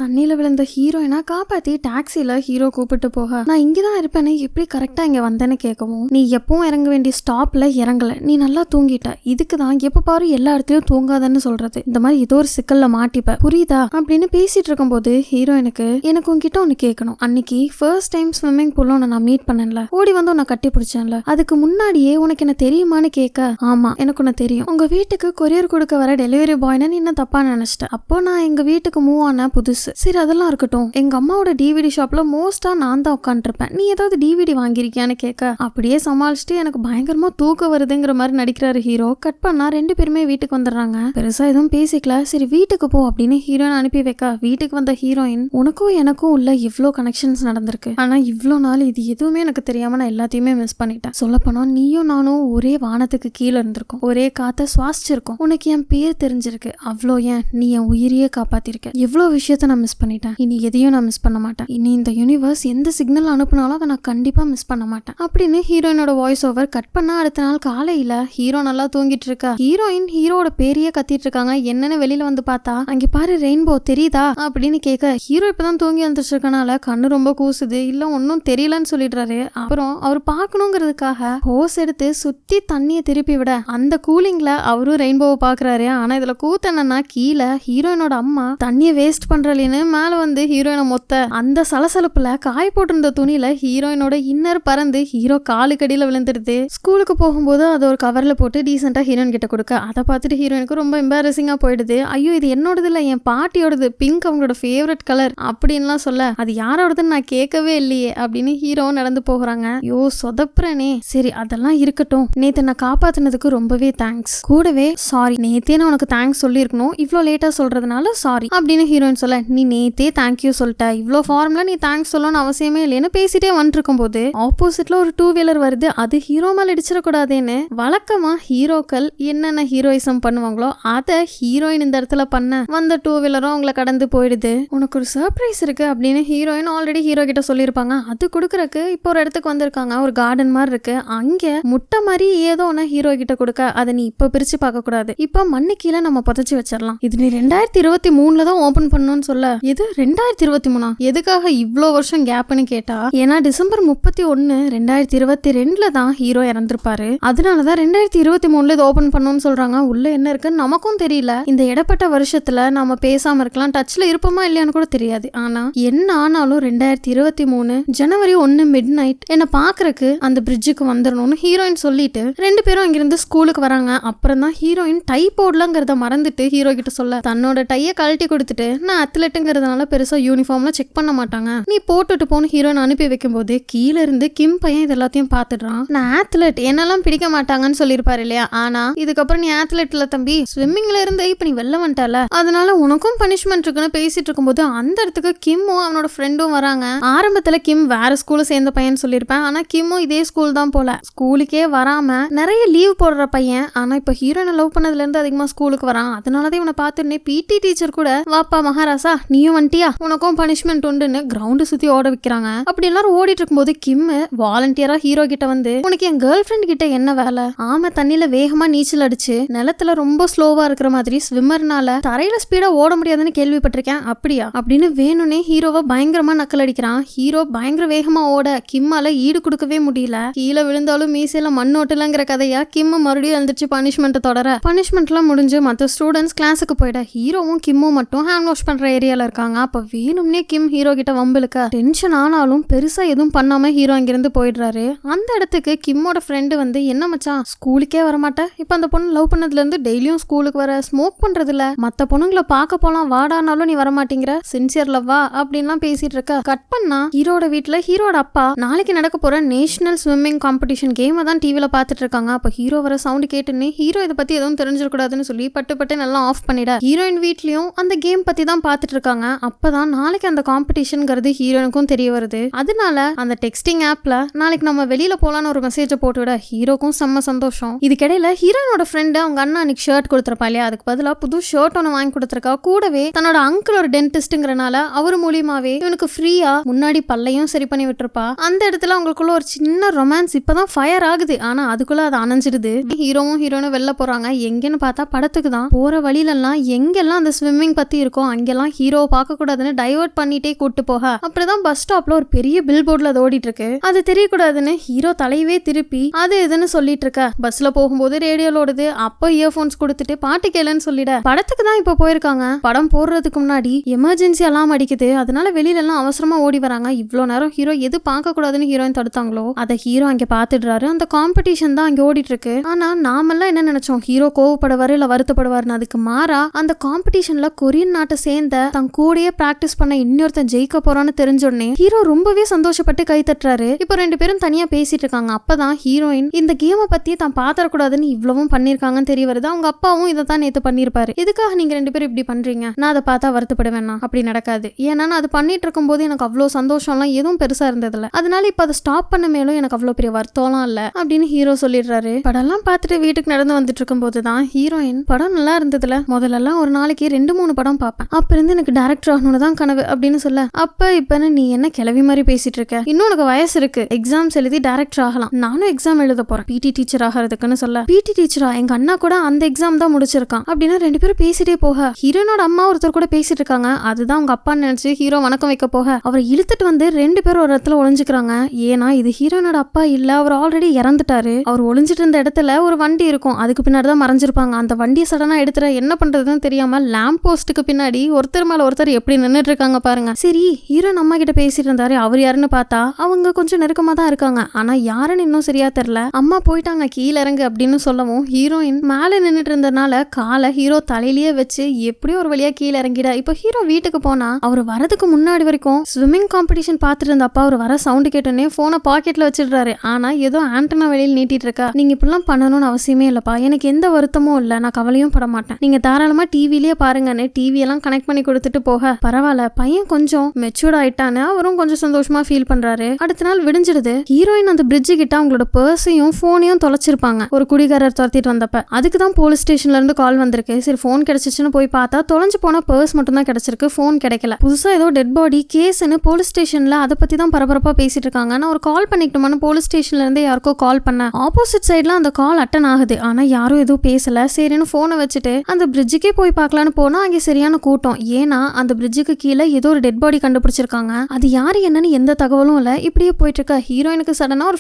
தண்ணியில விழுந்த ஹீரோயினா காப்பாத்தி டாக்ஸில ஹீரோ கூப்பிட்டு போக நான் இங்கதான் இருப்பேன்னு எப்படி கரெக்டா இங்க வந்தேன்னு கேட்கவும், நீ எப்பவும் இறங்க வேண்டிய ஸ்டாப்ல இறங்கல, நீ நல்லா தூங்கிட்ட, இதுக்குதான் எப்ப பாரு எல்லா இடத்துலயும் தூங்காதன்னு சொல்றது, இந்த மாதிரி ஏதோ ஒரு சிக்கல்ல மாட்டிப்ப புரியுதா அப்படின்னு பேசிட்டு இருக்கும் போது ஹீரோயினுக்கு எனக்கு உன்கிட்ட ஒன்னு கேட்கணும், அன்னைக்கு ஃபர்ஸ்ட் டைம் ஸ்விம்மிங் பூல்ல உன்னை நான் மீட் பண்ணல, ஓடி வந்து உன்னை கட்டி பிடிச்சேன்ல, அதுக்கு முன்னாடியே உனக்கு என்ன தெரியுமான்னு கேட்க ஆமா எனக்கு உன்னை தெரியும், உங்க வீட்டுக்கு கொரியர் கொடுக்க வர டெலிவரி பாய்னு நீ என்ன தப்பா நினைச்சிட்ட, அப்போ நான் எங்க வீட்டுக்கு மூவ் ஆன புதுசு, சரி அதெல்லாம் இருக்கட்டும், எங்க அம்மாவோட டிவிடி ஷாப்ல மோஸ்டா நான் தான் உட்காந்துருப்பேன், நீ ஏதாவது டிவிடி வாங்கிருக்கியான்னு கேட்க அப்படியே சமாளிச்சுட்டு எனக்கு பயங்கரமா தூக்கம் வருதுங்கிற மாதிரி நடிக்கிறாரு ஹீரோ. கட் பண்ணா ரெண்டு பேருமே வீட்டுக்கு வந்துடுறாங்க. பெருசா எதுவும் பேசிக்கல, சரி வீட்டுக்கு போ அப்படின்னு ஹீரோயின் அனுப்பி வைக்க வீட்டுக்கு வந்த ஹீரோயின் உனக்கும் எனக்கும் உள்ள இவ்ளோ கனெக்ஷன்ஸ் நடந்திருக்கு, ஆனா இவ்ளோ நாள் இது எதுவுமே எனக்கு தெரியாம நான் எல்லாத்தையுமே மிஸ் பண்ணிட்டேன், சொல்லப்போனா நீயும் நானும் ஒரே வானத்துக்கு கீழே இருந்திருக்கோம், ஒரே காத்த சுவாசிச்சிருக்கோம், உனக்கு என் பேர் தெரிஞ்சிருக்கு, அவ்வளோ ஏன் நீ என் உயிரியே காப்பாத்திருக்க, எவ்வளவு விஷயத்த நான் மிஸ் பண்ணிட்டேன், இனி எதையும் நான் மிஸ் பண்ண மாட்டேன், இனி இந்த யூனிவர்ஸ் எந்த சிக்னல் அனுப்புனாலும் அதை நான் கண்டிப்பா மிஸ் பண்ண மாட்டேன் அப்படின்னு ஹீரோயினோட வாய்ஸ் ஓவர். கட் பண்ணா அடுத்த நாள் காலையில ஹீரோ நல்லா தூங்கிட்டு இருக்கா, ஹீரோயின் ஹீரோட பேரையே கத்திட்டு இருக்காங்க, என்னன்னு வெளியில வந்து பார்த்தா அங்க பாரு ரெயின்போ தெரியுதா அப்படின்னு கேட்க ஹீரோ இப்பதான் தூங்கி வந்துட்டு இருக்கனால கண்ணு ரொம்ப கூசுது, இல்ல ஒன்னும் தெரியலன்னு சொல்லிடுறாரு. அப்புறம் அவர் பாக்கணுங்கிறதுக்காக ஹோஸ் எடுத்து சுத்தி தண்ணியை திருப்பி விட அந்த கூலிங்ல அவரும் ரெயின்போவை பாக்குறாரு. ஆனா இதுல கூத்து என்னன்னா கீழே ஹீரோயினோட அம்மா தண்ணியை வேஸ்ட் பண்றலின்னு மேல வந்து ஹீரோயினை மொத்த அந்த சலசலப்புல காய் போட்டிருந்த துணியில ஹீரோயினோட இன்னர் பறந்து ஹீரோ காலுக்கடியில விழுந்துடுது. ஸ்கூலுக்கு போகும்போது அதை ஒரு கவர்ல போட்டு டீசெண்டா ஹீரோயின் கிட்ட கொடுக்க அதை பார்த்துட்டு ஹீரோயினுக்கு ரொம்ப எம்பாரசிங்கா போயிடுது. ஐயோ இது என்னோடது இல்ல என் பாட்டியோடது, பிங்க் அவங்களோட ஃபேவரட் கலர் அப்படின்லாம் சொல்ல அது யாரோடதுன்னு நான் கேட்கவே இல்லையே அப்படின்னு ஹீரோ நடந்து போகிறாங்க. யோ சொதப்புறனே, சரி அதெல்லாம் இருக்கட்டும், நேத்து நான் காப்பாத்தினதுக்கு ரொம்பவே தேங்க்ஸ், கூடவே சாரி, நேத்தே நான் உனக்கு தேங்க்ஸ் சொல்லியிருக்கணும், இவ்வளோ லேட்டா சொல்றதுனால சாரி அப்படின்னு ஹீரோயின் சொல்ல நீ நேத்தே தேங்க்யூ சொல்லிட்ட, இவ்வளோ ஃபார்ம்ல நீ தேங்க்ஸ் சொல்லணும்னு அவசியமே இல்லைன்னு பேசிட்டே வந்துட்டு இருக்கும் போது ஆப்போசிட்ல ஒரு டூ வீலர் வருது. அது ஹீரோ மேல இடிச்சிடக்கூடாதுன்னு வழக்கமா ஹீரோக்கள் என்னென்ன ஹீரோயிசம் பண்ணுவாங்களோ அதை ஹீரோயின் இந்த இடத்துல பண்ண வந்த டூ வீலரும் அவங்கள கடந்து போயிடுது. உனக்கு ஒரு சர்ப்ரைஸ் இருக்கு அப்படின்னு ஹீரோயின் ஆல்ரெடி ஹீரோ கிட்ட சொல்லியிருப்பாங்க, அது கொடுக்கறக்கு இப்போ ஒரு இடத்துக்கு வந்திருக்காங்க, ஒரு கார்டன் மாதிரி இருக்கு, அங்க முட்டை மாதிரி ஏதோ ஒன்னு ஹீரோ கிட்ட கொடுக்க அதை நீ இப்ப பிரிச்சு பார்க்க கூடாது, இப்ப மண்ணு கீழே நம்ம புதைச்சு வச்சிடலாம், இது நீ 2023 தான் ஓபன் பண்ணணும்னு சொல்ல இது 2023 எதுக்காக இவ்வளோ வருஷம் கேப்னு கேட்டா ஏன்னா டிசம்பர் 31, 2022 தான் ஹீரோ இறந்திருப்பாரு, அதனாலதான் 2023 இது ஓபன் பண்ணணும்னு சொல்றாங்க. உள்ள என்ன இருக்குன்னு நமக்கும் தெரியல, இந்த இடப்பட்ட வருஷத்துல நாம பேசாம இருக்கலாம், டச்ல இருப்போமா இல்லையான்னு கூட தெரியாது, ஆனா என்ன ஆனாலும் 2023 ஜனவரி 1 மிட் நைட் என்ன பாக்குறக்கு அந்த பிரிட்ஜுக்கு வந்துடணும்னு ஹீரோயின் சொல்லிட்டு ரெண்டு பேரும் அங்கிருந்து ஸ்கூலுக்கு வராங்க. அப்புறம் தான் ஹீரோயின் டை போடலங்கிறத மறந்துட்டு ஹீரோ கிட்ட சொல்ல தன்னோட டைய கழட்டி கொடுத்துட்டு நான் அத்லெட்டுங்கிறதுனால பெருசா யூனிஃபார்ம்ல செக் பண்ண மாட்டாங்க, நீ போட்டுட்டு போன ஹீரோயின் அனுப்பி வைக்கும் போது கீழே இருந்து கிம் பையன் இது எல்லாத்தையும் பாத்துடுறான். நான் அத்லெட் என்னெல்லாம் பிடிக்க மாட்டாங்கன்னு சொல்லிருப்பாரு இல்லையா, ஆனா இதுக்கப்புறம் நீ அத்லெட்ல தம்பி, ஸ்விம்மிங்ல இருந்து இப்ப நீ வெளில வந்துட்டால, அதனால உனக்கும் பனிஷ்மெண்ட் இருக்குன்னு பேசிட்டு இருக்கும்போது அந்த இடத்துக்கு கிம்மும் அவனோட ஃப்ரெண்டும் வராங்க. ஆரம்பத்துல கிம் வேற ஸ்கூல்ல சேர்ந்த பையன் சொல்லியிருப்பேன், ஆனா கிம்மும் இதே ஸ்கூல் தான் போல, ஸ்கூலுக்கே வராம நிறைய லீவ் போடுற பையன், ஆனா இப்ப ஹீரோயினை லவ் பண்ணதுல இருந்து அதிகமா ஸ்கூலுக்கு வரான், அதனாலதான் இவனை பார்த்துன்னே பிடி டீச்சர் கூட வாப்பா மகாராசா நீயும் வந்துட்டியா உனக்கும் பனிஷ்மெண்ட் உண்டுன்னு கிரவுண்டு சுத்தி ஓட வைக்கிறாங்க. அப்படி எல்லாரும் ஓடிட்டு இருக்கும்போது கிம் வாலண்டியரா ஹீரோ கிட்ட வந்து உனக்கு என் கேர்ள் ஃப்ரெண்ட் கிட்ட என்ன வேலை, ஆமா தண்ணியில வேகமா நீச்சல் அடிச்சு நிலத்துல ரொம்ப ஸ்லோவா இருக்கிற மாதிரி ஸ்விம்மர்னால தரையில ஸ்பீடா ஓட முடியாதுன்னு கேள்விப்பட்டிருக்கேன், அப்படியா அப்படின்னு வேணும்னே ஹீரோவை பயங்கரமா நக்கல் அடிக்கிறான். ஹீரோ பயங்கர வேகமா ஓட கிம்மால ஈடு கொடுக்கவே முடியல, கீழே விழுந்தாலும் மீசையில மண்ணோட்டலங்கிற கதையா கிம் மறுபடியும் எழுந்திரிச்சு பனிஷ்மெண்ட் தொடர பனிஷ்மெண்ட்லாம் முடிஞ்சு மற்ற ஸ்டூடெண்ட்ஸ் கிளாஸுக்கு போயிட ஹீரோவும் கிம்மும் மட்டும் ஹேண்ட் வாஷ் பண்ற ஏரியால இருக்காங்க. அப்ப வேணும்னே கிம் ஹீரோ கிட்ட வம்பிழுக்க டென்ஷன் ஆனாலும் பெருசா எதுவும் பண்ணாம ஹீரோ அங்கிருந்து போயிடுறாரு. அந்த இடத்துக்கு கிம்மோட ஃப்ரெண்டு வந்து என்ன மச்சான் ஸ்கூலுக்கே வரமாட்டேன், இப்ப அந்த பொண்ணு லவ் பண்ணதுல இருந்து டெய்லியும் ஸ்கூலுக்கு வர, ஸ்மோக் பண்றது இல்ல, மத்த பொண்ணுங்களை பார்க்க போலாம் வாடானாலும் நீ வரமாட்டேங்கிற, சின்சியர் லவ்வா அப்படின்லாம் பேசிட்டு இருக்க. கட் பண்ணா ஹீரோட வீட்டுல ஹீரோட அப்பா நாளைக்கு நடக்க போற நேஷனல் ஸ்விம்மிங் காம்படிஷன் கேமை தான் டிவில பாத்துட்டு இருக்காங்க. அப்ப ஹீரோ வர சவுண்ட் கேட்டுன்னு ஹீரோ இதை பத்தி எதுவும் தெரிஞ்சிடக்கூடாதுன்னு சொல்லி பட்டு நல்லா ஆஃப் பண்ணிட ஹீரோயின் வீட்லயும் அந்த கேம் பத்தி தான் பாத்துட்டு இருக்காங்க. அப்பதான் நாளைக்கு அந்த காம்படிஷன்ங்கிறது ஹீரோனுக்கும் தெரிய வருது. அதனால அந்த டெக்ஸ்டிங் ஆப்ல நாளைக்கு நம்ம வெளியில போலான்னு ஒரு மெசேஜை போட்டு விட ஹீரோக்கும் செம்ம சந்தோஷம். இதுக்கிடையில ஹீரோனோட ஃப்ரெண்டு அவங்க அண்ணா அன்னைக்கு ஷர்ட் கொடுத்துருப்பா இல்லையா, அதுக்கு பதிலா புது ஷர்ட் ஒன்று வாங்கி கொடுத்துருக்கா. கூடவே தன்னோட அங்கிள் ஒரு டென்டிஸ்ட்ங்கிறனால அவர் மூலியமாவே இவனுக்கு ஃப்ரீயா முன்னாடி பல்லையும் சரி பண்ணி விட்டுருப்பா. அந்த இடத்துல அவங்களுக்குள்ள ஒரு சின்ன ரொமான்ஸ் இப்பதான் ஃபயர் ஆகுது, ஆனா அதுக்குள்ள அது அணைஞ்சிடுது. ஹீரோவும் ஹீரோனும் வெளில போறாங்க. எங்கன்னு பார்த்தா படத்துக்கு தான். போற வழியில எல்லாம் எங்கெல்லாம் அந்த ஸ்விம்மிங் பத்தி இருக்கோ அங்கெல்லாம் ஹீரோவை பார்க்க கூடாதுன்னு டைவர்ட் பண்ணிட்டே கூட்டு போக அப்படிதான் பஸ் ஸ்டாப்ல ஒரு பெரிய பில் போர்ட்ல அது ஓடிட்டு இருக்கு. அது தெரியக்கூடாதுன்னு ஹீரோ தலையவே திருப்பி அது இதுன்னு சொல்லிட்டு இருக்க. பஸ்ல போகும்போது ரேடியோல ஓடுது. அப்ப இயர்போன்ஸ் கொடுத்துட்டு பாட்டு கேளுன்னு சொல்லிட படத்துக்கு தான் இப்ப போயிருக்காங்க. படம் போடுறதுக்கு முன்னாடி எமர்ஜென்சி அலாம் அடிக்குது. அதனால வெளியில எல்லாம் அவசரமா ஓடி வராங்க. இவ்வளவு நேரம் ஹீரோ எது பார்க்க கூடாதுன்னு ஹீரோயின் தடுத்தாங்களோ அதை ஹீரோ அங்க பாத்துடுறாரு. அந்த காம்படிஷன் தான் அங்க ஓடிட்டு இருக்கு. ஆனா நாமெல்லாம் என்ன நினைச்சோம், ஹீரோ கோவப்படுவாரு இல்ல வருத்தப்படுவாருன்னு. அதுக்கு மாறா அந்த காம்படிஷன்ல கொரியன் நாட்டை சேர்ந்த தன் கூடயே பிராக்டிஸ் பண்ண இன்னொருத்தன் ஜெயிக்க போறான்னு தெரிஞ்ச உடனே ஹீரோ ரொம்பவே சந்தோஷப்பட்டு கை தட்டுறாரு. இப்போ 2 பேரும் தனியா பேசிட்டு இருக்காங்க. அப்பதான் ஹீரோயின் இந்த கேமை பத்தி தான் பாத்திரக்கூடாதுன்னு இவ்வளவும் பண்ணிருக்காங்கன்னு தெரிய வருது. அவங்க அப்பாவும் இதை தான் நேத்து பண்ணிருப்பாரு. இதுக்காக நீங்க 2 பேரும் இப்படி பண்றீங்க, நான் அதை பார்த்தா வருத்தப்படுவேன்னா? அப்படி நடக்காது. ஏன்னா நான் அது பண்ணிட்டு இருக்கும் போது எனக்கு அவ்வளவு சந்தோஷம்லாம் எதுவும் பெருசா இருந்ததில்ல. அதனால இப்ப அதை ஸ்டாப் பண்ண மேலும் எனக்கு அவ்வளவு பெரிய வருத்தம்லாம் இல்ல அப்படின்னு ஹீரோ சொல்லிடுறாரு. படம்லாம் பார்த்துட்டு வீட்டுக்கு நடந்து வந்துட்டு இருக்கும் போதுதான் ஹீரோயின் படம் நல்லா இருந்ததுல, முதல்லலாம் ஒரு நாளைக்கு 2-3 படம் பார்ப்பேன். அப்ப இருந்து எனக்கு டைரக்டர் ஆகணும்னு தான் கனவு அப்படின்னு சொல்ல, அப்ப இப்பன்னு நீ என்ன கிளவி மாதிரி பேசிட்டு இருக்க, இன்னும் உனக்கு வயசு இருக்கு, எக்ஸாம்ஸ் எழுதி டைரக்டர் ஆகலாம், நானும் எக்ஸாம் எழுத போறேன் பிடி டீச்சர் ஆகிறதுக்குன்னு சொல்ல, பிடி டீச்சரா எங்க அண்ணா கூட அந்த எக்ஸாம் தான் முடிச்சிருக்கான் அப்படின்னு 2 பேரும் பேசிட்டே போக ஹீரோனோட அம்மா ஒருத்தர் கூட பேசிட்டு இருக்காங்க. அதுதான் அவங்க அப்பான்னு நினைச்சு ஹீரோ வணக்கம் வைக்க போக அவரை இழுத்துட்டு வந்து 2 பேரும் ஒரு இடத்துல ஒளிஞ்சுக்கிறாங்க. ஏன்னா இது ஹீரோனோட அப்பா இல்ல, அவர் ஆல்ரெடி இறந்துட்டாரு. அவர் ஒளிஞ்சிட்டு இருந்த இடத்துல ஒரு வண்டி இருக்கும், அதுக்கு பின்னாடி தான் மறைஞ்சிருப்பாங்க. அந்த வண்டியை சடனா எடுத்துற என்ன பண்றதுன்னு தெரியாம லேம்ப் போஸ்ட்டுக்கு பின்னாடி ஒருத்தர் மேல ஒருத்தர் எப்படி நின்னுட்டு இருக்காங்க பாருங்க. சரி ஹீரோ அம்மா கிட்ட பேசிட்டு இருந்தாரு, அவர் யாருன்னு பார்த்தா அவங்க கொஞ்சம் நெருக்கமா தான் இருக்காங்க. ஆனா யாருன்னு இன்னும் சரியா தெரியல. அம்மா போயிட்டாங்க கீழே இறங்கு அப்படின்னு சொல்லவும் ஹீரோயின் மேல நின்னுட்டு இருந்ததுனால காலை ஹீரோ தலையிலேயே வச்சு எப்படியோ ஒரு வழியா கீழே இறங்கிட. இப்போ ஹீரோ வீட்டுக்கு போனா அவர் வரதுக்கு முன்னாடி வரைக்கும் ஸ்விம்மிங் காம்படிஷன் பார்த்துட்டு இருந்தப்பா அவர் வர சவுண்ட் கேட்டோன்னே போனை பாக்கெட்ல வச்சிடுறாரு. ஆனா ஏதோ ஆண்டனா வெளியில் நீட்டிட்டு இருக்கா. நீங்க இப்படிலாம் பண்ணணும்னு அவசியமே இல்லப்பா, எனக்கு எந்த வருத்தமும் இல்ல, நான் கவலையும் பட மாட்டேன், நீங்க தாராளமா டிவிலேயே பாருங்கன்னு டிவி எல்லாம் கனெக்ட் பண்ணி கொடுத்துட்டு போக பரவாயில்ல பையன் கொஞ்சம் மெச்சூர்ட் ஆயிட்டான்னு அவரும் கொஞ்சம் சந்தோஷமா ஃபீல் பண்றாரு. அடுத்த நாள் விடிஞ்சிடுது. ஹீரோயின் அந்த பிரிட்ஜு கிட்ட அவங்களோட பர்ஸையும் போனையும் தொலைச்சிருப்பாங்க ஒரு குடிகாரர் துரத்திட்டு வந்தப்ப. அதுக்கு தான் போலீஸ் ஸ்டேஷன்ல இருந்து கால் வந்திருக்கு. சரி போன் கிடைச்சிச்சுன்னு போய் பார்த்தா தொலைஞ்சு போன பர்ஸ் மட்டும் தான் கிடைச்சிருக்கு, போன் கிடைக்கல. புதுசா ஏதோ டெட் பாடி கேஸ்ன்னு போலீஸ் ஸ்டேஷன்ல அதை பத்தி தான் பரபரப்பா பேசிட்டு இருக்காங்க. நான் ஒரு கால் பண்ணிக்கிட்டோம்னு போலீஸ் ஸ்டேஷன்ல இருந்து யாருக்கோ கால் பண்ண ஆப்போசிட் சைட்ல அந்த கால் அட்டன் ஆகுது. ஆனா யாரும் எதுவும் பேசல. சரின்னு போனை வச்சுட்டு அந்த பிரிட்ஜுக்கே போய் பார்க்கலான்னு போனா அங்கே சரியான கூட்டம். ஏன்னா அந்த பிரிட்ஜுக்கு கீழே ஏதோ ஒரு டெட் பாடி கண்டுபிடிச்சிருக்காங்க. அது யாரு என்னன்னு எந்த தகவலும் இல்ல. இப்படியே போயிட்டு இருக்க ஹீரோயினுக்கு சடனா ஒரு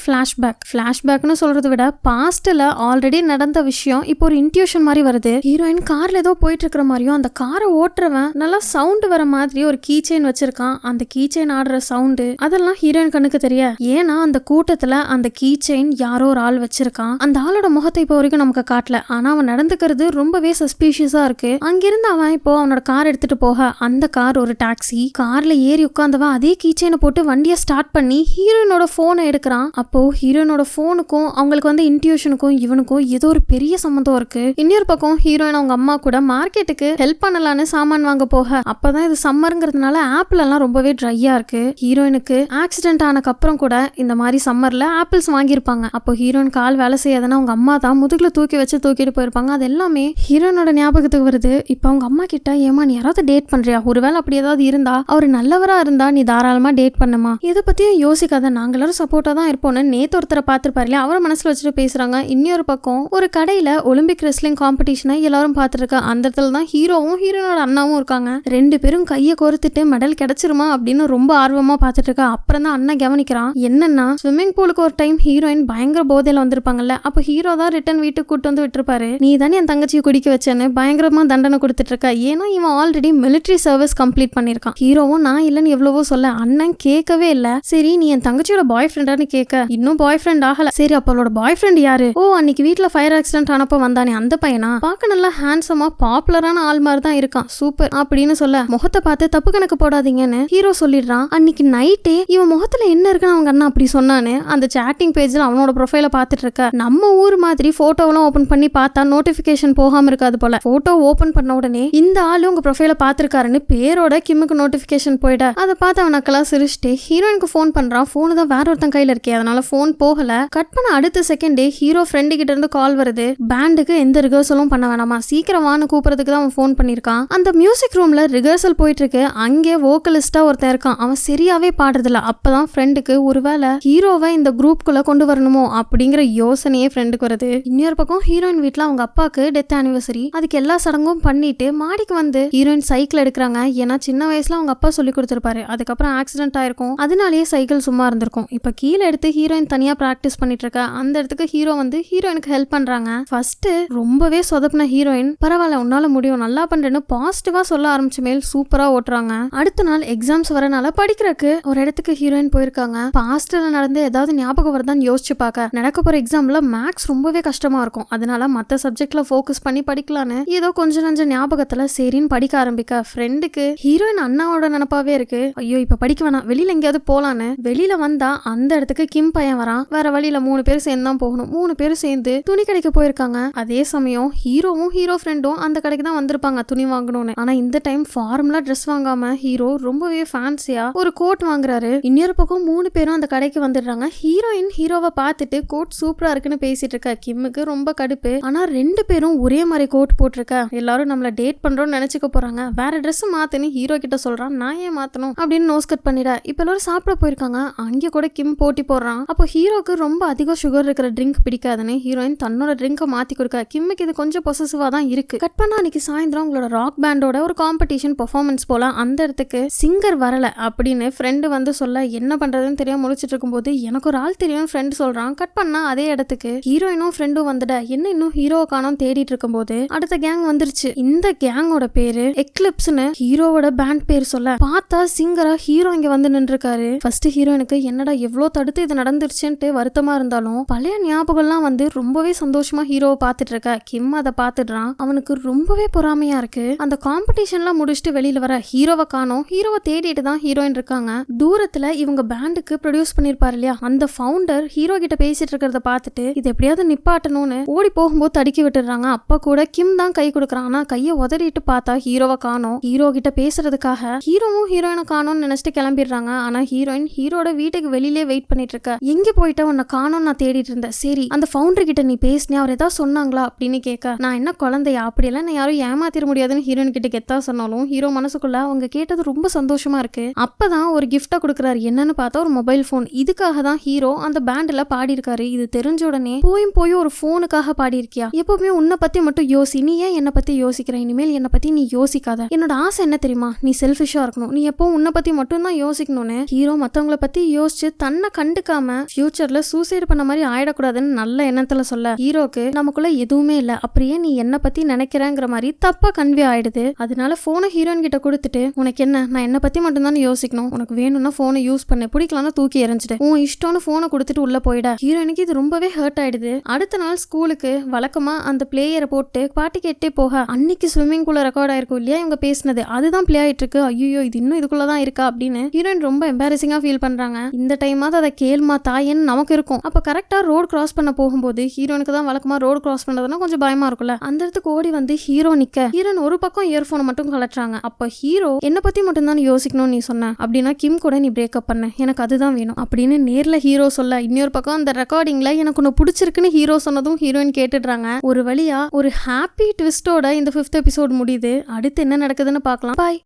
பிளாஷ்பேக்னு சொல்றதை விட பாஸ்ட்ல ஆல்ரெடி நடந்த விஷயம் இப்போ ஒரு இன்ட்யூஷன் மாதிரி வருது. ஹீரோயின் கார்ல ஏதோ போயிட்டு இருக்கிற மாதிரியும் அந்த காரை ஓட்டுறவன் நல்லா சவுண்ட் வர மாதிரி ஒரு கீ செயின் வச்சிருக்கான். அந்த கீ செயின் ஆடுற சவுண்டு அதெல்லாம் ஹீரோயின் கண்ணுக்கு தெரிய. ஏன்னா அந்த கூட்டத்துல அந்த கீ செயின் யாரோ ஒரு ஆள் வச்சிருக்கான். அந்த ஆளோட முகத்தை இப்போ வரைக்கும் நமக்கு காட்டல. ஆனா அவன் நடந்துக்கிறது ரொம்பவே சஸ்பீஷியஸா இருக்கு. அங்கிருந்து அவன் இப்போ அவனோட கார் எடுத்துட்டு போக அந்த கார் ஒரு டாக்ஸி. கார்ல ஏறி உட்கார்ந்தவன் அதே கீ செயினை போட்டு வண்டியை ஸ்டார்ட் பண்ணி ஹீரோயினோட போனை எடுக்கிறான். அப்போ ஹீரோயினோட போனுக்கும் அவங்களுக்கு வந்து இன்ட்யூஷனுக்கும் இவனுக்கும் ஏதோ ஒரு பெரிய சம்பந்தம் இருக்கு. இன்னொரு பக்கம் ஹீரோயின் அவங்க அம்மா கூட மார்க்கெட்டுக்கு ஹெல்ப் பண்ணலான்னு சாமான் வாங்க போக அப்பதான் இது சம்மருங்கிறதுனால ஆப்பிள் எல்லாம் ரொம்பவே ட்ரையா இருக்கு. ஹீரோயினுக்கு ஆக்சிடென்ட் ஆனக்கு அப்புறம் கூட இந்த மாதிரி சம்மர்ல ஆப்பிள்ஸ் வாங்கியிருப்பாங்க. அப்போ ஹீரோயின் கால் வேலை செய்யாதுன்னா அவங்க அம்மா தான் முதுகுல தூக்கி வச்சு தூக்கிட்டு போயிருப்பாங்க. அது எல்லாமே ஹீரோயினோட ஞாபகத்துக்கு வருது. இப்போ அவங்க அம்மா கிட்ட ஏமா நீ யாராவது டேட் பண்றியா, ஒருவேளை அப்படி ஏதாவது இருந்தா அவர் நல்லவரா இருந்தா நீ தாராளமா டேட் பண்ணுமா, இதை பத்தியும் யோசிக்காத, நாங்க எல்லாரும் சப்போர்ட்டா தான் இருப்போம்னு நேத்து ஒருத்தரை பார்த்திருப்பாரு இல்லையா, அவரை மனசுல வச்சுட்டு பேசுறாங்க. இன்னொரு பக்கம் ஒரு கடையில ஒலிம்பிக் ரெஸ்லிங் காம்படிஷனை எல்லாரும் பார்த்துட்டு இருக்கா. அந்த இடத்துல தான் ஹீரோவும் ஹீரோனோட அண்ணாவும் இருக்காங்க. 2 பேரும் கையை கோர்த்துட்டு மெடல் கிடைச்சிருமா அப்படின்னு ரொம்ப ஆர்வமா பார்த்துட்டு இருக்கா. அப்புறம் தான் அண்ணன் கவனிக்கிறான் என்னன்னா ஸ்விம்மிங் பூலுக்கு ஒரு டைம் ஹீரோயின் பயங்கர போதையில வந்திருப்பாங்கல்ல, அப்ப ஹீரோ தான் ரிட்டர்ன் வீட்டுக்கு கூட்டு வந்து விட்டுருப்பாரு. நீ தானே என் தங்கச்சியை குடிக்க வச்சேன்னு பயங்கரமா தண்டனை கொடுத்துட்டு இருக்கா. ஏன்னா இவன் ஆல்ரெடி மிலிட்டரி சர்வீஸ் கம்ப்ளீட் பண்ணிருக்கான். ஹீரோவும் நான் இல்லன்னு எவ்வளவோ சொல்ல அண்ணன் கேட்கவே இல்ல. சரி நீ என் தங்கச்சியோட பாய் ஃப்ரெண்டான்னு கேட்க இன்னும் பாய் ஃப்ரெண்ட் ஆகல. சரி அப்பளோட பாய் ஃப்ரெண்ட் யாரு, ஓ அன்னைக்கு வீட்டுல ஃபயர் ஆக்சிடென்ட் ஆனப்ப வந்தானே அந்த பையனா, பார்க்க நல்லா ஹேண்ட்ஸமா பாப்புலரான ஆள் மாதிரி தான் இருக்கான், சூப்பர் அப்படின்னு சொல்ல முகத்தை பார்த்து தப்பு கணக்கு போடாதீங்கன்னு ஹீரோ சொல்லிடுறான். அன்னைக்கு நைட்டே இவன் முகத்துல என்ன இருக்குன்னு அவங்க அண்ணா அப்படி சொன்னானு அந்த சாட்டிங் பேஜ்ல அவனோட ப்ரொஃபைல பார்த்துட்டு இருக்க. நம்ம ஊர் மாதிரி போட்டோவெல்லாம் ஓபன் பண்ணி பார்த்தா நோட்டிபிகேஷன் போகாம இருக்காது போல. போட்டோ ஓபன் பண்ண உடனே இந்த ஆளு உங்க ப்ரொஃபைல பார்த்திருக்காருன்னு பேரோட கிம்முக்கு நோட்டிபிகேஷன் போயிட அதை பார்த்து அவன் நக்கலா சிரிச்சுட்டு ஹீரோயினுக்கு ஃபோன் பண்றான். போனு தான் வேற ஒருத்தன் கையில இருக்கே, அதனால போன் போகல. கட் பண்ண அடுத்த செகண்டே ஹீரோ ஃப்ரெண்டு கிட்ட இருந்து கால் வருது. பேண்டுக்கு எந்த ரிஹர்சலும் பண்ண வேணாமா, சீக்கிரம் வான்னு கூப்பிடுறதுக்கு தான் அவன் ஃபோன் பண்ணிருக்கான். அந்த மியூசிக் ரூம்ல ரிஹர்சல் போயிட்டு இருக்கு. அங்கே வோக்கலிஸ்டா ஒருத்தன் இருக்கான். அவன் சரியாவே பாடுறதில்ல. அப்பதான் ஃப்ரெண்டுக்கு ஒருவேளை ஹீரோவை இந்த குரூப்குள்ள கொண்டு வரணுமோ அப்படிங்கிற யோசனையே ஃப்ரெண்டுக்கு வருது. இன்னொரு பக்கம் ஹீரோயின் வீட்டுல அவங்க அப்பாவுக்கு டெத் ஆனிவர்சரி. அதுக்கு எல்லா சடங்கும் பண்ணிட்டு மாடிக்கு வந்து ஹீரோயின் சைக்கிள் பைக்ல எடுக்கிறாங்க. ஏன்னா சின்ன வயசுல அவங்க அப்பா சொல்லி கொடுத்துருப்பாரு. அதுக்கப்புறம் ஆக்சிடென்ட் ஆயிருக்கும். அதனாலேயே சைக்கிள் சும்மா இருந்திருக்கும். இப்ப கீழே எடுத்து ஹீரோயின் தனியா பிராக்டிஸ் பண்ணிட்டு இருக்க. அந்த இடத்துக்கு ஹீரோ வந்து ஹீரோயினுக்கு ஹெல்ப் பண்றாங்க. ஃபர்ஸ்ட் ரொம்பவே சொதப்பின ஹீரோயின் பரவாயில்ல உன்னால முடியும் நல்லா பண்றேன்னு பாசிட்டிவா சொல்ல ஆரம்பிச்ச மேல் சூப்பரா ஓட்டுறாங்க. அடுத்த நாள் எக்ஸாம்ஸ் வரனால படிக்கிறதுக்கு ஒரு இடத்துக்கு ஹீரோயின் போயிருக்காங்க. பாஸ்ட்ல நடந்து ஏதாவது ஞாபகம் வருதான்னு யோசிச்சு பார்க்க நடக்க போற எக்ஸாம்ல மேக்ஸ் ரொம்பவே கஷ்டமா இருக்கும். அதனால மத்த சப்ஜெக்ட்ல ஃபோக்கஸ் பண்ணி படிக்கலான்னு ஏதோ கொஞ்சம் நஞ்ச ஞாபகத்துல சரின்னு படிக்க ஆரம்பிக்க ஃப்ரெண்டுக்கு ஹீரோயின் அண்ணாவோட நினப்பாவே இருக்கு. ஐயோ இப்ப படிக்க வேணாம் வெளியில எங்கேயாவது போலான்னு வெளியில வந்தா அந்த இடத்துக்கு கிம் பையன் வரான். வேற வழியில 3 பேர் சேர்ந்து தான் போகணும். 3 பேரும் சேர்ந்து துணி கடைக்கு போயிருக்காங்க. அதே சமயம் ஹீரோவும் ஹீரோ ஃப்ரெண்டும் அந்த கடைக்கு தான் வந்திருப்பாங்க துணி வாங்கணும்னு. ஆனா இந்த டைம் ஃபார்மலா ட்ரெஸ் வாங்காம ஹீரோ ரொம்பவே ஃபேன்சியா ஒரு கோட் வாங்குறாரு. இன்னொரு பக்கம் 3 பேரும் அந்த கடைக்கு வந்துடுறாங்க. ஹீரோயின் ஹீரோவை பார்த்துட்டு கோட் சூப்பரா இருக்குன்னு பேசிட்டு இருக்க. கிம்முக்கு ரொம்ப கடுப்பு. ஆனா 2 பேரும் ஒரே மாதிரி கோட் போட்டிருக்க. எல்லாரும் நம்மள டேட் பண்றோம்னு நினைச்சுக்க போறாங்க. வேற ட்ரெஸ் மாத்துன்னு ஹீரோ கிட்ட சொல்றான். நான் ஏன் மாத்தணும் அப்படின்னு நோஸ் கட் பண்ணிட. இப்ப எல்லாரும் சாப்பிட போயிருக்காங்க. அங்க கூட கிம் போட்டி போடுறான். அப்போ ஹீரோக்கு ரொம்ப அதிக சுகர் இருக்கிற ட்ரிங்க் பிடிக்காதுன்னு ஹீரோயின் தன்னோட ட்ரிங்கை மாத்தி கொடுக்க. கிம்முக்கு இது கொஞ்சம் பொசசிவா தான் இருக்கு. கட் பண்ணா அன்னைக்கு சாயந்தரம் உங்களோட ராக் பேண்டோட ஒரு காம்படிஷன் பெர்ஃபார்மன்ஸ் போல. அந்த இடத்துக்கு சிங்கர் வரல அப்படின்னு ஃப்ரெண்டு வந்து சொல்ல என்ன பண்றதுன்னு தெரியாம முழிச்சிட்டு இருக்கும்போது எனக்கு ஒரு ஆள் தெரியும் ஃப்ரெண்டு சொல்றான். கட் பண்ணா அதே இடத்துக்கு ஹீரோயினும் ஃப்ரெண்டும் வந்துட. என்ன இன்னும் ஹீரோ காணோம் தேடிட்டு இருக்கும்போது அடுத்த கேங் வந்துருச்சு. இந்த கேங்கோட பேரு எக்லிப்ஸ்னு ஹீரோவோட பேண்ட் பேர் சொல்ல பார்த்தா சிங்கரா ஹீரோ இங்க வந்து நின்றுருக்காரு. ஃபர்ஸ்ட் ஹீரோயினுக்கு என்னடா எவ்வளவு தடுத்து இது நடந்துருச்சுன்ட்டு வருத்தமா இருந்தாலும் பழைய ஞாபகம்லாம் வந்து ரொம்பவே சந்தோஷமா ஹீரோவை பார்த்துட்டு இருக்க. கிம் அதை பார்த்துடுறான். அவனுக்கு ரொம்பவே பொறாமையா இருக்கு. அந்த காம்படிஷன்லாம் முடிச்சுட்டு வெளியில வர ஹீரோவை காணோம். ஹீரோவை தேடிட்டு தான் ஹீரோயின் இருக்காங்க. தூரத்துல இவங்க பேண்டுக்கு ப்ரொடியூஸ் பண்ணிருப்பாரு இல்லையா அந்த ஃபவுண்டர் ஹீரோ கிட்ட பேசிட்டு இருக்கிறத பார்த்துட்டு இது எப்படியாவது நிப்பாட்டணும்னு ஓடி போகும்போது தடுக்கி விட்டுறாங்க. அப்ப கூட கிம் தான் கை கொடுக்குறான். ஆனா கையை உதறிட்டு பார்த்தா ஹீரோவை காணோம். ஹீரோ கிட்ட பேசுறதுக்காக ஹீரோவும் ஹீரோயினை காணோம்னு நினைச்சிட்டு கிளம்பிடுறாங்க. ஆனா ஹீரோயின் ஹீரோட வீட்டுக்கு வெளியிலே வெயிட் பண்ணிட்டு இருக்க. எங்க போயிட்ட உன்னை காணோம் நான் தேடிட்டு இருந்தேன். சரி அந்த ஃபவுண்டர் கிட்ட நீ பேசினே அவர் ஏதாவது சொன்னாங்களா அப்படின்னு கேட்க நான் என்ன குழந்தையா அப்படியெல்லாம் நான் யாரும் ஏமாத்திர முடியாதுன்னு ஹீரோயின் கிட்ட கெத்தா சொன்னாலும் ஹீரோ மனசுக்குள்ள அவங்க கேட்டது ரொம்ப சந்தோஷமா இருக்கு. அப்பதான் ஒரு கிஃப்டை கொடுக்குறாரு. என்னன்னு பார்த்தா ஒரு மொபைல் போன். இதுக்காக தான் ஹீரோ அந்த பேண்ட்ல பாடி இருக்காரு. இது தெரிஞ்ச உடனே போய் ஒரு போனுக்காக பாடி இருக்கியா? எப்பவுமே உன்னை பத்தி மட்டும் யோசி. நீ ஏன் என்னை பத்தி யோசிக்கிற? இனிமேல் என்னை பத்தி நீ யோசிக்காத. என்னோட ஆசை என்ன தெரியுமா? நீ செல்ஃபிஷா இருக்கணும். நீ எப்போ உன்னை பத்தி மட்டும் தான் யோசிக்கணும்னு ஹீரோ மத்தவங்களை பத்தி யோசிச்சு தன்னை கண்டுக்காம ஃபியூச்சர்ல சூசைட் பண்ண மாதிரி ஆயிடக்கூடாதுன்னு நல்ல எண்ணத்துல சொல்ல ஹீரோக்கு நமக்குள்ள எதுவுமே இல்ல அப்படியே நீ என்னை பத்தி நினைக்கிறேங்கிற மாதிரி தப்பா கன்வே ஆயிடுது. அதனால போனை ஹீரோயின் கிட்ட கொடுத்துட்டு உனக்கு என்ன நான் என்னை பத்தி மட்டும் தான் யோசிக்கணும். உனக்கு வேணும்னா போனை யூஸ் பண்ணு. பிடிக்கலாம்னா தூக்கி எறிஞ்சிட்டு உன் இஷ்டம்னு போனை கொடுத்துட்டு உள்ள போயிட. ஹீரோயினுக்கு இது ரொம்பவே ஹர்ட் ஆயிடுது. அடுத்த நாள் ஸ்கூலுக்கு வழக்கமா அந்த பிளேயரை போட்டு பாட்டு கேட்டே போக அன்னைக்கு ஸ்விம்மிங் பூல ரெக்கார்ட் ஆயிருக்கும் இல்லையா இவங்க பேசினது அதுதான் பிளே ஆயிட்டு இருக்கு. ஐயோ இது இன்னும் இதுக்குள்ளதான் இருக்கா அப்படின்னு ஹீரோயின் ரொம்ப எம்பாரசிங்கா ஃபீல் பண்றாங்க. இந்த டைமாவது அதை கேள்மா தாயன்னு நமக்கு இருக்கும். அப்ப கரெக்டா ரோடு கிராஸ் பண்ண போகும்போது ஹீரோனுக்கு தான் வழக்கமா ரோடு கிராஸ் பண்றதுன்னா கொஞ்சம் பயமா இருக்கும்ல. அந்த இடத்துக்கு ஓடி வந்து ஹீரோ நிக்க ஹீரோன் ஒரு பக்கம் இயர்போனை மட்டும் கலட்டுறாங்க. அப்ப ஹீரோ என்ன பத்தி மட்டும் தான் யோசிக்கணும்னு நீ சொன்ன அப்படின்னா கிம் கூட நீ பிரேக்கப் பண்ண எனக்கு அதுதான் வேணும் அப்படின்னு நேர்ல ஹீரோ சொல்ல இன்னொரு பக்கம் அந்த ரெக்கார்டிங்ல எனக்கு ஒன்னு பிடிச்சிருக்குன்னு ஹீரோ சொன்னதும் ஹீரோயின் கேட்டுடுறாங்க. ஒரு வழியா ஒரு ஹாப்பி ட்விஸ்டோட இந்த 5th எபிசோட் முடியுது. அடுத்து என்ன நடக்குதுன்னு பார்க்கலாம். பாய்.